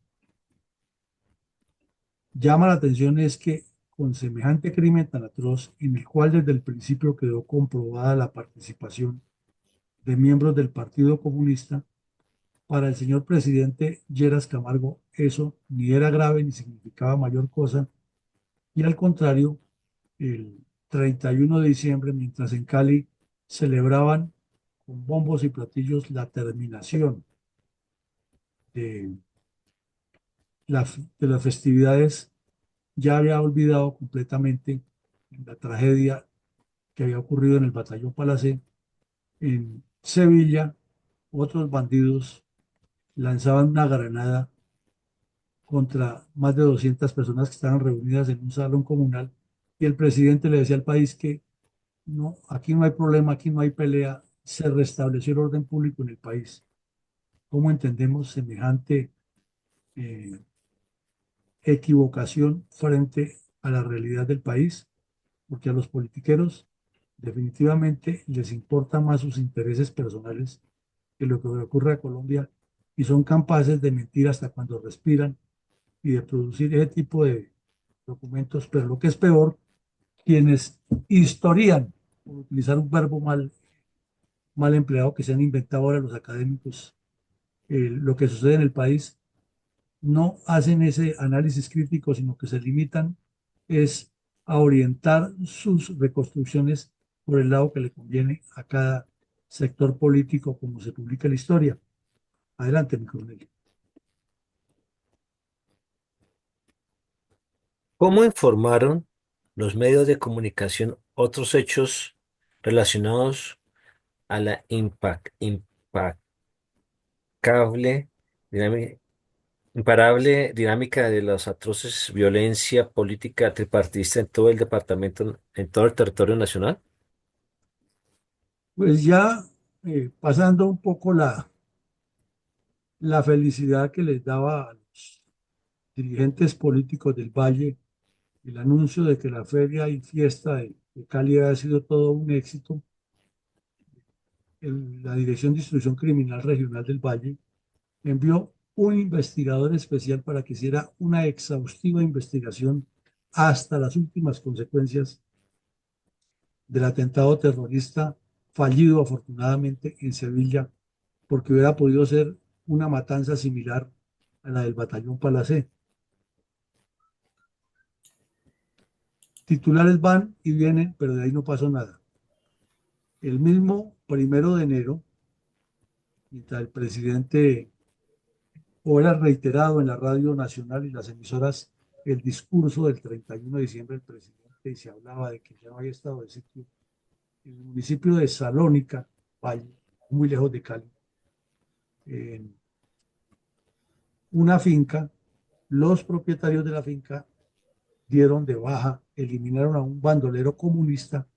Llama la atención es que con semejante crimen tan atroz, en el cual desde el principio quedó comprobada la participación de miembros del Partido Comunista, para el señor presidente Lleras Camargo eso ni era grave ni significaba mayor cosa, y al contrario, el 31 de diciembre, mientras en Cali celebraban con bombos y platillos la terminación de, de las festividades, ya había olvidado completamente la tragedia que había ocurrido en el batallón Palacé. En Sevilla, otros bandidos lanzaban una granada contra más de 200 personas que estaban reunidas en un salón comunal y el presidente le decía al país que no, aquí no hay problema, aquí no hay pelea, se restableció el orden público en el país. ¿Cómo entendemos semejante eh, equivocación frente a la realidad del país? Porque a los politiqueros definitivamente les importa más sus intereses personales que lo que ocurre a Colombia y son capaces de mentir hasta cuando respiran y de producir ese tipo de documentos, pero lo que es peor, quienes historian, por utilizar un verbo mal empleado que se han inventado ahora los académicos, lo que sucede en el país, no hacen ese análisis crítico, sino que se limitan es a orientar sus reconstrucciones por el lado que le conviene a cada sector político, como se publica en la historia. Adelante, mi coronel. ¿Cómo informaron los medios de comunicación otros hechos relacionados a la impecable, imparable dinámica de las atroces violencia política tripartidista en todo el departamento, en todo el territorio nacional? Pues ya pasando un poco la felicidad que les daba a los dirigentes políticos del Valle el anuncio de que la feria y fiesta de Cali había sido todo un éxito, la Dirección de Instrucción Criminal Regional del Valle envió un investigador especial para que hiciera una exhaustiva investigación hasta las últimas consecuencias del atentado terrorista fallido afortunadamente en Sevilla, porque hubiera podido ser una matanza similar a la del batallón Palacé. Titulares van y vienen, pero de ahí no pasó nada. El mismo 1 de enero, mientras el presidente o era reiterado en la radio nacional y las emisoras el discurso del 31 de diciembre del presidente y se hablaba de que ya no había estado de sitio en el municipio de Salónica, Valle, muy lejos de Cali, en una finca, los propietarios de la finca dieron de baja, eliminaron a un bandolero comunista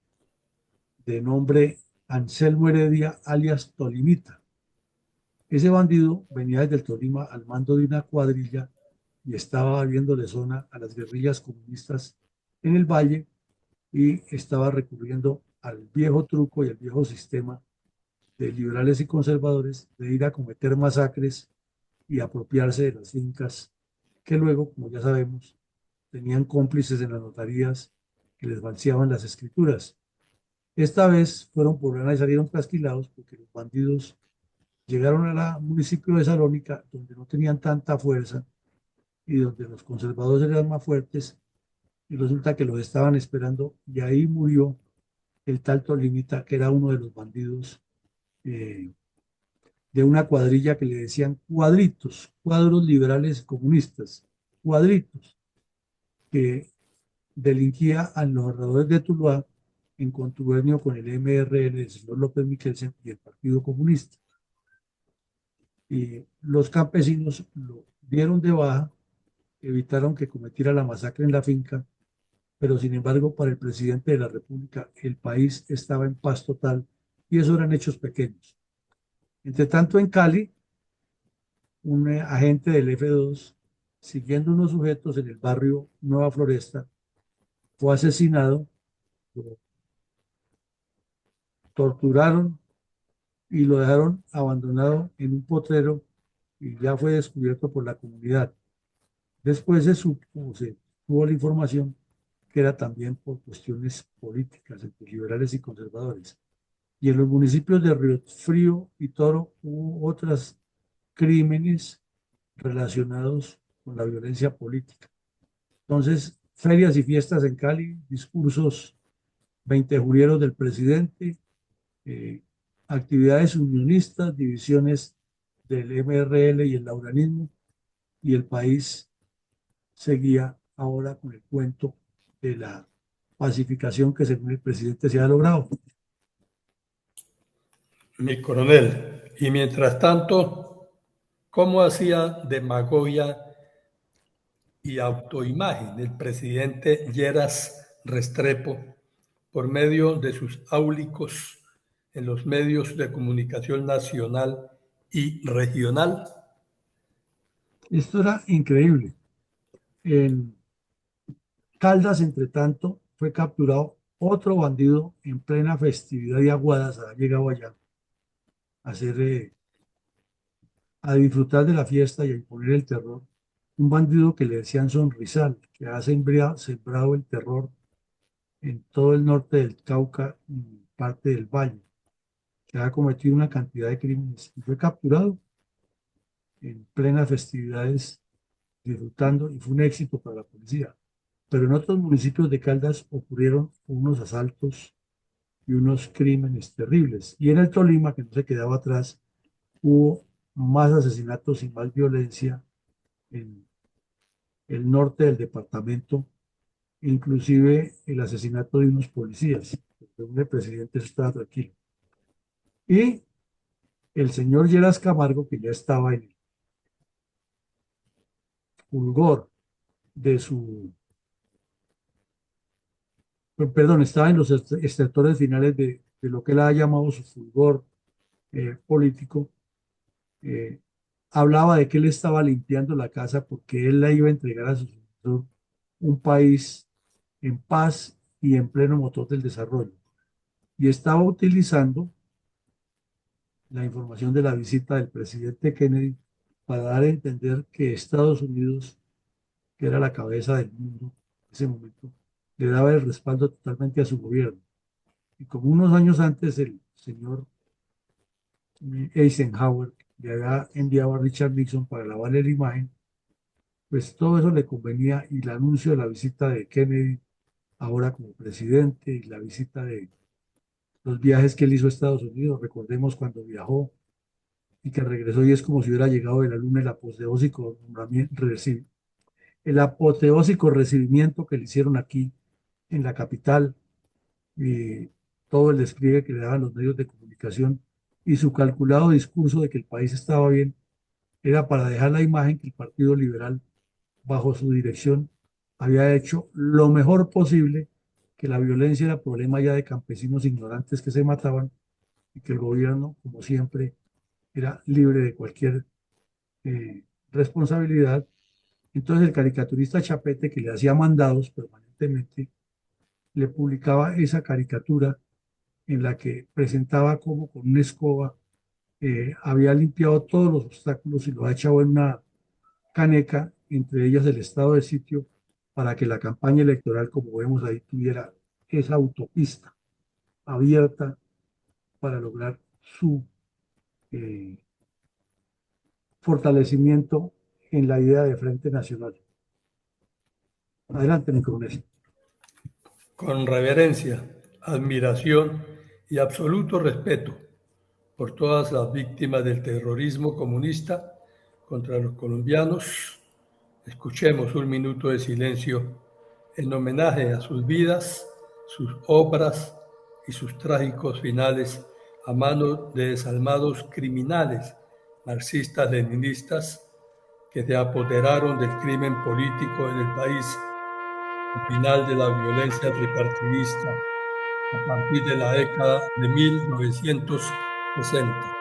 de nombre Anselmo Heredia, alias Tolimita. Ese bandido venía desde el Tolima al mando de una cuadrilla y estaba abriéndole zona a las guerrillas comunistas en el valle y estaba recurriendo al viejo truco y al viejo sistema de liberales y conservadores de ir a cometer masacres y apropiarse de las fincas que luego, como ya sabemos, tenían cómplices en las notarías que les falseaban las escrituras. Esta vez fueron por lana y salieron trasquilados porque los bandidos llegaron al municipio de Salónica, donde no tenían tanta fuerza y donde los conservadores eran más fuertes, y resulta que los estaban esperando, y ahí murió el tal Tolimita, que era uno de los bandidos eh, de una cuadrilla que le decían cuadritos, cuadros liberales comunistas, cuadritos, que delinquía a los alrededores de Tuluá en contubernio con el MRL del señor López Michelsen y el Partido Comunista. Y los campesinos lo dieron de baja, evitaron que cometiera la masacre en la finca, pero sin embargo para el presidente de la República el país estaba en paz total y eso eran hechos pequeños. Entre tanto en Cali, un agente del F2, siguiendo unos sujetos en el barrio Nueva Floresta, fue asesinado, lo torturaron y lo dejaron abandonado en un potrero y ya fue descubierto por la comunidad. Después se tuvo la información que era también por cuestiones políticas entre liberales y conservadores. Y en los municipios de Río Frío y Toro hubo otros crímenes relacionados con la violencia política. Entonces, ferias y fiestas en Cali, discursos veintejurieros del presidente, eh, actividades unionistas, divisiones del MRL y el lauranismo, y el país seguía ahora con el cuento de la pacificación que según el presidente se ha logrado. Mi coronel, y mientras tanto, ¿cómo hacía demagogia y autoimagen el presidente Lleras Restrepo por medio de sus áulicos en los medios de comunicación nacional y regional? Esto era increíble. En Caldas, entre tanto, fue capturado otro bandido en plena festividad de Aguadas, ha llegado allá a hacer, a disfrutar de la fiesta y a imponer el terror. Un bandido que le decían Sonrisal, que ha sembrado el terror en todo el norte del Cauca y parte del Valle, que ha cometido una cantidad de crímenes y fue capturado en plenas festividades disfrutando y fue un éxito para la policía. Pero en otros municipios de Caldas ocurrieron unos asaltos y unos crímenes terribles. Y en el Tolima, que no se quedaba atrás, hubo más asesinatos y más violencia en el norte del departamento, inclusive el asesinato de unos policías. Según el presidente eso estaba tranquilo. Y el señor Lleras Camargo, que ya estaba en el fulgor de su, perdón, estaba en los estertores finales de lo que él ha llamado su fulgor político, eh, hablaba de que él estaba limpiando la casa porque él la iba a entregar a su sucesor, un país en paz y en pleno motor del desarrollo. Y estaba utilizando la información de la visita del presidente Kennedy para dar a entender que Estados Unidos, que era la cabeza del mundo en ese momento, le daba el respaldo totalmente a su gobierno. Y como unos años antes el señor Eisenhower le había enviado a Richard Nixon para lavarle la imagen, pues todo eso le convenía y el anuncio de la visita de Kennedy ahora como presidente y la visita de los viajes que él hizo a Estados Unidos, recordemos cuando viajó y que regresó y es como si hubiera llegado de la luna el apoteósico recibimiento que le hicieron aquí en la capital, y todo el despliegue que le daban los medios de comunicación y su calculado discurso de que el país estaba bien, era para dejar la imagen que el Partido Liberal, bajo su dirección, había hecho lo mejor posible, que la violencia era problema ya de campesinos ignorantes que se mataban y que el gobierno, como siempre, era libre de cualquier responsabilidad. Entonces el caricaturista Chapete, que le hacía mandados permanentemente, le publicaba esa caricatura en la que presentaba como con una escoba había limpiado todos los obstáculos y lo ha echado en una caneca, entre ellas el estado de sitio, para que la campaña electoral, como vemos ahí, tuviera esa autopista abierta para lograr su eh, fortalecimiento en la idea de Frente Nacional. Adelante, mi coronel. Con reverencia, admiración y absoluto respeto por todas las víctimas del terrorismo comunista contra los colombianos, escuchemos un minuto de silencio en homenaje a sus vidas, sus obras y sus trágicos finales a manos de desalmados criminales marxistas-leninistas que se apoderaron del crimen político en el país al final de la violencia tripartidista a partir de la década de 1960.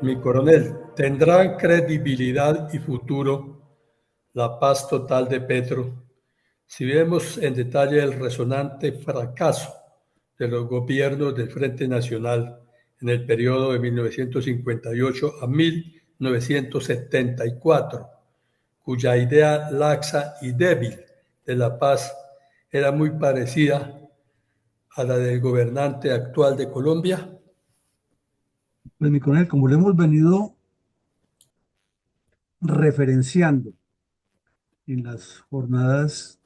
Mi coronel, ¿tendrá credibilidad y futuro la paz total de Petro si vemos en detalle el resonante fracaso de los gobiernos del Frente Nacional en el periodo de 1958 a 1974, cuya idea laxa y débil de la paz era muy parecida a la del gobernante actual de Colombia? Pues, mi coronel, como lo hemos venido referenciando en las jornadas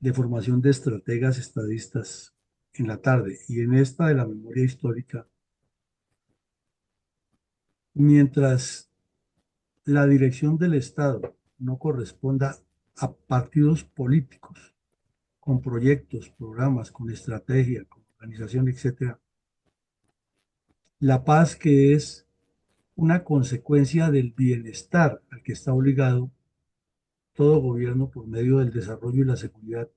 de formación de estrategas estadistas en la tarde y en esta de la memoria histórica, mientras la dirección del Estado no corresponda a partidos políticos con proyectos, programas, con estrategia, con organización, etcétera, la paz, que es una consecuencia del bienestar al que está obligado todo gobierno por medio del desarrollo y la seguridad,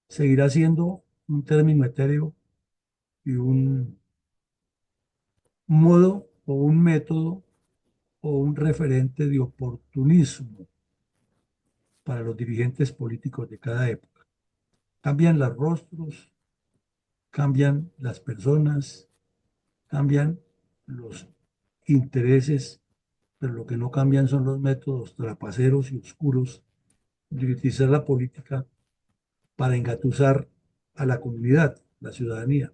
seguirá siendo un término etéreo y un modo o un método o un referente de oportunismo para los dirigentes políticos de cada época. Cambian los rostros, cambian las personas, cambian los intereses, pero lo que no cambian son los métodos trapaceros y oscuros de utilizar la política para engatusar a la comunidad, la ciudadanía.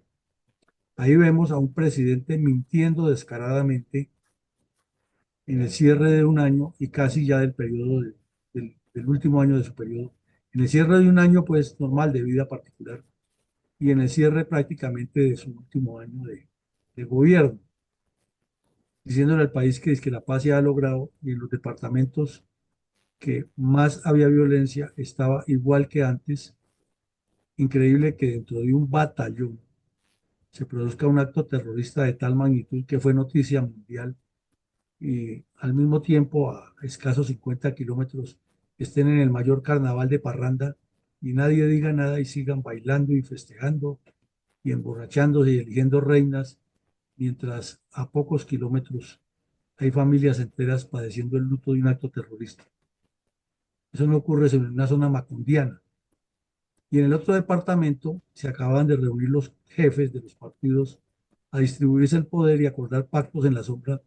Ahí vemos a un presidente mintiendo descaradamente en el cierre de un año y casi ya del periodo del último año de su periodo. En el cierre de un año, pues normal, de vida particular, y en el cierre prácticamente de su último año de gobierno, diciéndole al país que es que la paz se ha logrado y en los departamentos que más había violencia estaba igual que antes. Increíble que dentro de un batallón se produzca un acto terrorista de tal magnitud que fue noticia mundial y al mismo tiempo a escasos 50 kilómetros estén en el mayor carnaval de parranda y nadie diga nada y sigan bailando y festejando y emborrachándose y eligiendo reinas mientras a pocos kilómetros hay familias enteras padeciendo el luto de un acto terrorista. Eso no ocurre en una zona macundiana. Y en el otro departamento se acababan de reunir los jefes de los partidos a distribuirse el poder y acordar pactos en la sombra,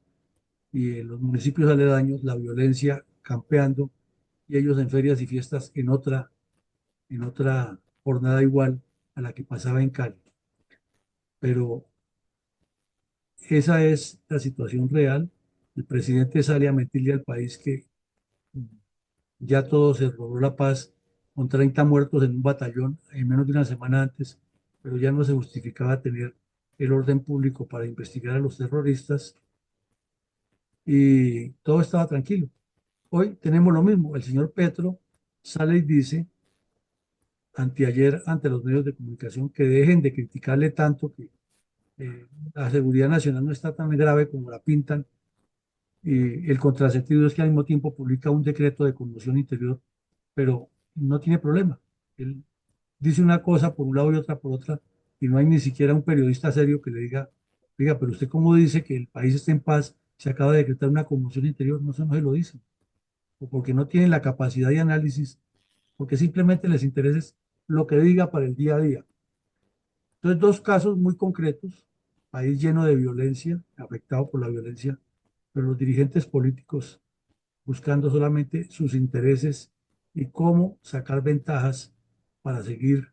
y en los municipios aledaños la violencia campeando y ellos en ferias y fiestas en otra jornada igual a la que pasaba en Cali. Pero esa es la situación real. El presidente sale a mentirle al país que ya todo se logró la paz con 30 muertos en un batallón en menos de una semana antes, pero ya no se justificaba tener el orden público para investigar a los terroristas y todo estaba tranquilo. Hoy tenemos lo mismo. El señor Petro sale y dice, anteayer, ante los medios de comunicación, que dejen de criticarle tanto, que la seguridad nacional no está tan grave como la pintan. Y el contrasentido es que al mismo tiempo publica un decreto de conmoción interior, pero no tiene problema. Él dice una cosa por un lado y otra por otra, y no hay ni siquiera un periodista serio que le diga, diga, pero usted cómo dice que el país está en paz, se acaba de decretar una conmoción interior, no, eso no se lo dice, o porque no tienen la capacidad de análisis, porque simplemente les interesa lo que diga para el día a día. Entonces, dos casos muy concretos, país lleno de violencia, afectado por la violencia, pero los dirigentes políticos buscando solamente sus intereses y cómo sacar ventajas para seguir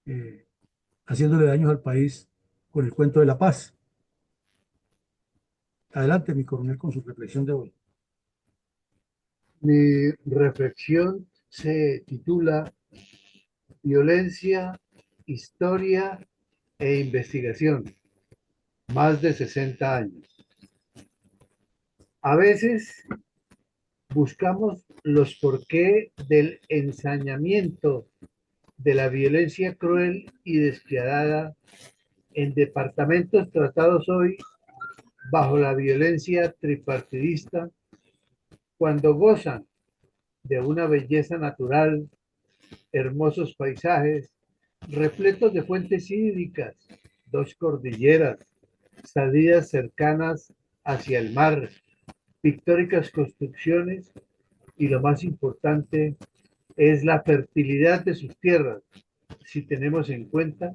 eh, haciéndole daños al país con el cuento de la paz. Adelante, mi coronel, con su reflexión de hoy. Mi reflexión se titula Violencia, Historia e Investigación. Más de 60 años. A veces buscamos los porqué del ensañamiento de la violencia cruel y despiadada en departamentos tratados hoy bajo la violencia tripartidista, cuando gozan de una belleza natural, hermosos paisajes, repletos de fuentes hídricas, dos cordilleras, salidas cercanas hacia el mar, pictóricas construcciones y lo más importante es la fertilidad de sus tierras, si tenemos en cuenta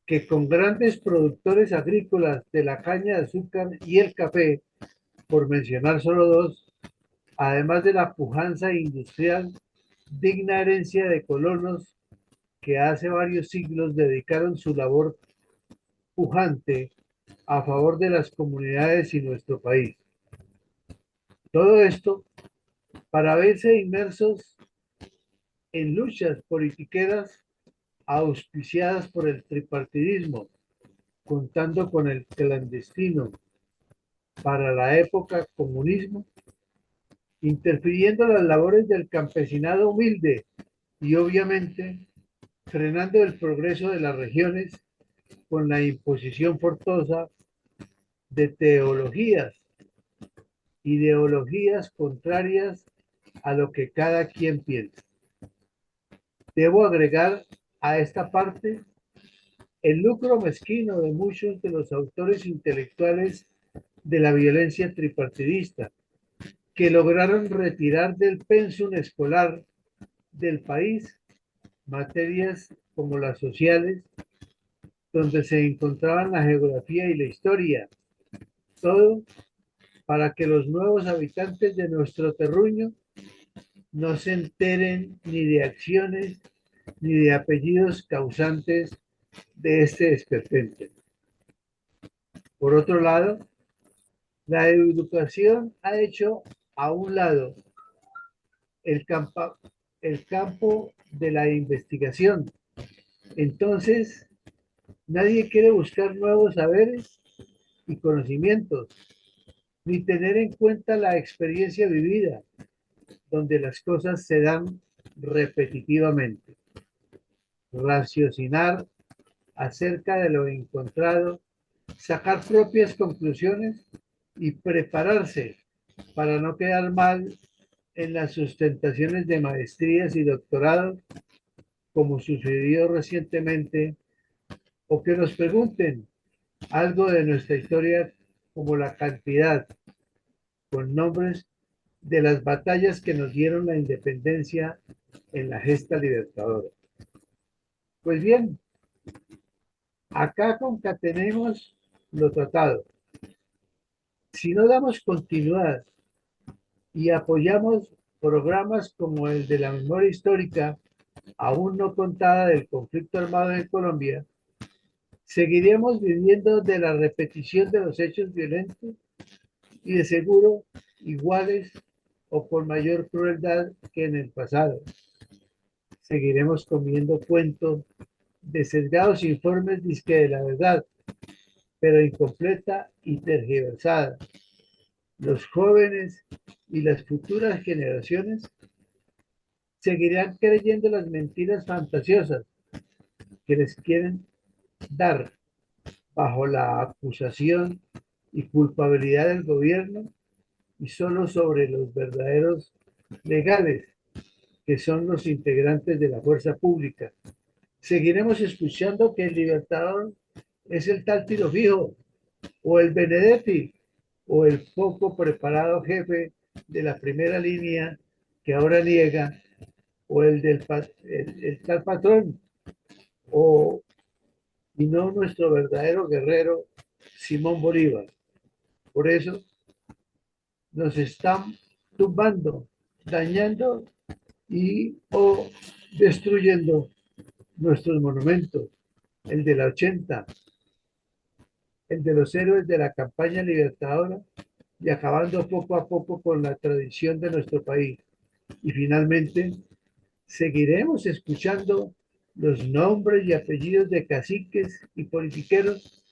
que con grandes productores agrícolas de la caña de azúcar y el café, por mencionar solo dos, además de la pujanza industrial, digna herencia de colonos que hace varios siglos dedicaron su labor pujante a favor de las comunidades y nuestro país. Todo esto para verse inmersos en luchas politiqueras auspiciadas por el tripartidismo, contando con el clandestino para la época comunismo, interfiriendo las labores del campesinado humilde y obviamente frenando el progreso de las regiones con la imposición forzosa de ideologías contrarias a lo que cada quien piensa. Debo agregar a esta parte el lucro mezquino de muchos de los autores intelectuales de la violencia tripartidista, que lograron retirar del pensum escolar del país materias como las sociales, donde se encontraban la geografía y la historia, todo para que los nuevos habitantes de nuestro terruño no se enteren ni de acciones ni de apellidos causantes de este esperpento. Por otro lado, la educación ha hecho a un lado el campo de la investigación. Entonces, nadie quiere buscar nuevos saberes y conocimientos, ni tener en cuenta la experiencia vivida, donde las cosas se dan repetitivamente. Raciocinar acerca de lo encontrado, sacar propias conclusiones y prepararse para no quedar mal en las sustentaciones de maestrías y doctorados, como sucedió recientemente, o que nos pregunten algo de nuestra historia como la cantidad, con nombres de las batallas que nos dieron la independencia en la gesta libertadora. Pues bien, acá concatenemos lo tratado. Si no damos continuidad y apoyamos programas como el de la memoria histórica aún no contada del conflicto armado en Colombia, seguiremos viviendo de la repetición de los hechos violentos y de seguro iguales o con mayor crueldad que en el pasado. Seguiremos comiendo cuentos de sesgados informes disque de la verdad, pero incompleta y tergiversada. Los jóvenes y las futuras generaciones seguirán creyendo las mentiras fantasiosas que les quieren dar bajo la acusación y culpabilidad del gobierno y solo sobre los verdaderos legales, que son los integrantes de la fuerza pública. Seguiremos escuchando que el Libertador es el tal Tiro Fijo, o el Benedetti, o el poco preparado jefe de la primera línea que ahora niega, o el tal patrón, o y no nuestro verdadero guerrero Simón Bolívar. Por eso nos están tumbando, dañando y o destruyendo nuestros monumentos, el de la 80, el de los héroes de la campaña libertadora y acabando poco a poco con la tradición de nuestro país. Y finalmente, seguiremos escuchando los nombres y apellidos de caciques y politiqueros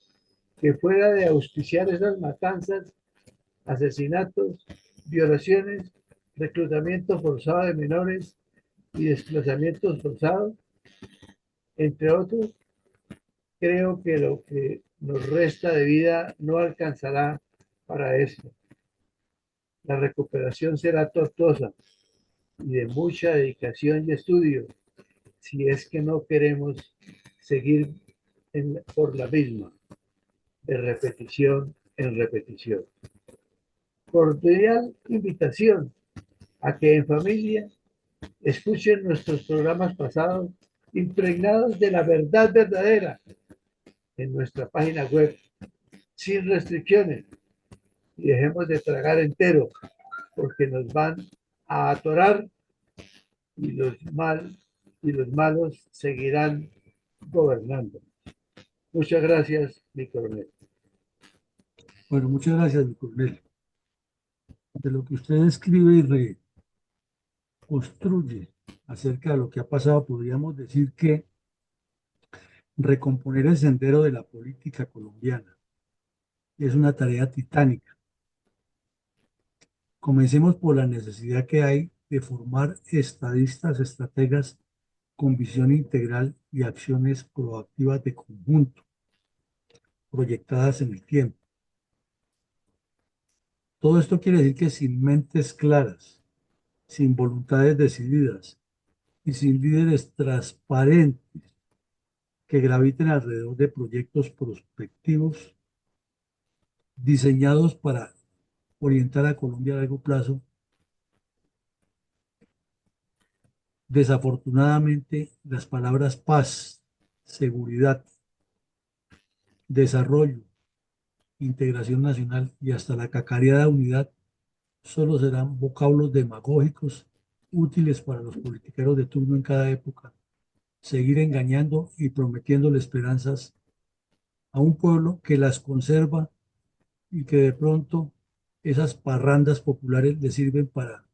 que fuera de auspiciar esas matanzas, asesinatos, violaciones, reclutamiento forzado de menores y desplazamientos forzados, entre otros, creo que lo que nos resta de vida no alcanzará para eso. La recuperación será tortuosa y de mucha dedicación y estudio, si es que no queremos seguir por la misma, de repetición en repetición. Cordial invitación a que en familia escuchen nuestros programas pasados impregnados de la verdad verdadera en nuestra página web, sin restricciones, y dejemos de tragar entero, porque nos van a atorar y y los malos seguirán gobernando. Muchas gracias, mi coronel. Bueno, muchas gracias, mi coronel. De lo que usted escribe y reconstruye acerca de lo que ha pasado, podríamos decir que recomponer el sendero de la política colombiana es una tarea titánica. Comencemos por la necesidad que hay de formar estadistas, estrategas con visión integral y acciones proactivas de conjunto, proyectadas en el tiempo. Todo esto quiere decir que sin mentes claras, sin voluntades decididas y sin líderes transparentes que graviten alrededor de proyectos prospectivos diseñados para orientar a Colombia a largo plazo, desafortunadamente las palabras paz, seguridad, desarrollo, integración nacional y hasta la cacareada unidad solo serán vocablos demagógicos útiles para los politiqueros de turno en cada época, seguir engañando y prometiéndole esperanzas a un pueblo que las conserva y que de pronto esas parrandas populares le sirven para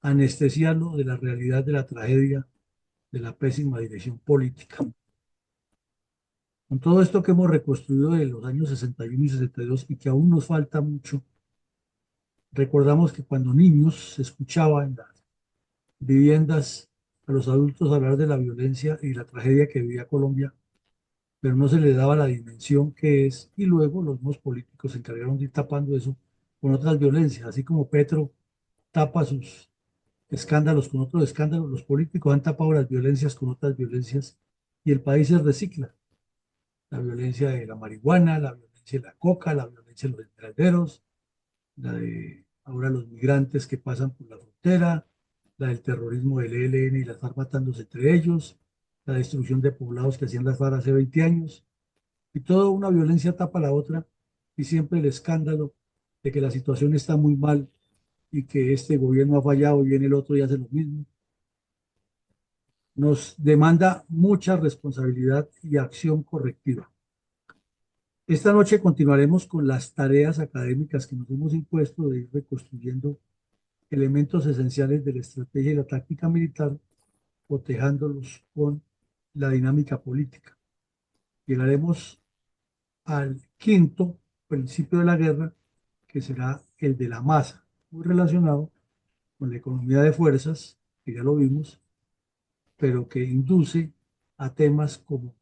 anestesiarlo de la realidad de la tragedia de la pésima dirección política. Con todo esto que hemos reconstruido de los años 61 y 62 y que aún nos falta mucho, recordamos que cuando niños se escuchaba en las viviendas a los adultos hablar de la violencia y la tragedia que vivía Colombia, pero no se le daba la dimensión que es, y luego los mismos políticos se encargaron de ir tapando eso con otras violencias, así como Petro tapa sus escándalos con otros escándalos, los políticos han tapado las violencias con otras violencias y el país se recicla. La violencia de la marihuana, la violencia violencia de la coca, la violencia de los extranjeros, la de ahora los migrantes que pasan por la frontera, la del terrorismo del ELN y las FARC matándose entre ellos, la destrucción de poblados que hacían las FARC hace 20 años, y toda una violencia tapa la otra, y siempre el escándalo de que la situación está muy mal y que este gobierno ha fallado y viene el otro y hace lo mismo. Nos demanda mucha responsabilidad y acción correctiva. Esta noche continuaremos con las tareas académicas que nos hemos impuesto de ir reconstruyendo elementos esenciales de la estrategia y la táctica militar, cotejándolos con la dinámica política. Llegaremos al quinto principio de la guerra, que será el de la masa, muy relacionado con la economía de fuerzas, que ya lo vimos, pero que induce a temas como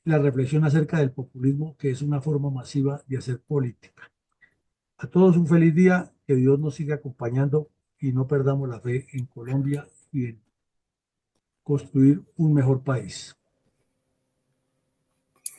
la reflexión acerca del populismo, que es una forma masiva de hacer política. A todos un feliz día, que Dios nos siga acompañando y no perdamos la fe en Colombia y en construir un mejor país.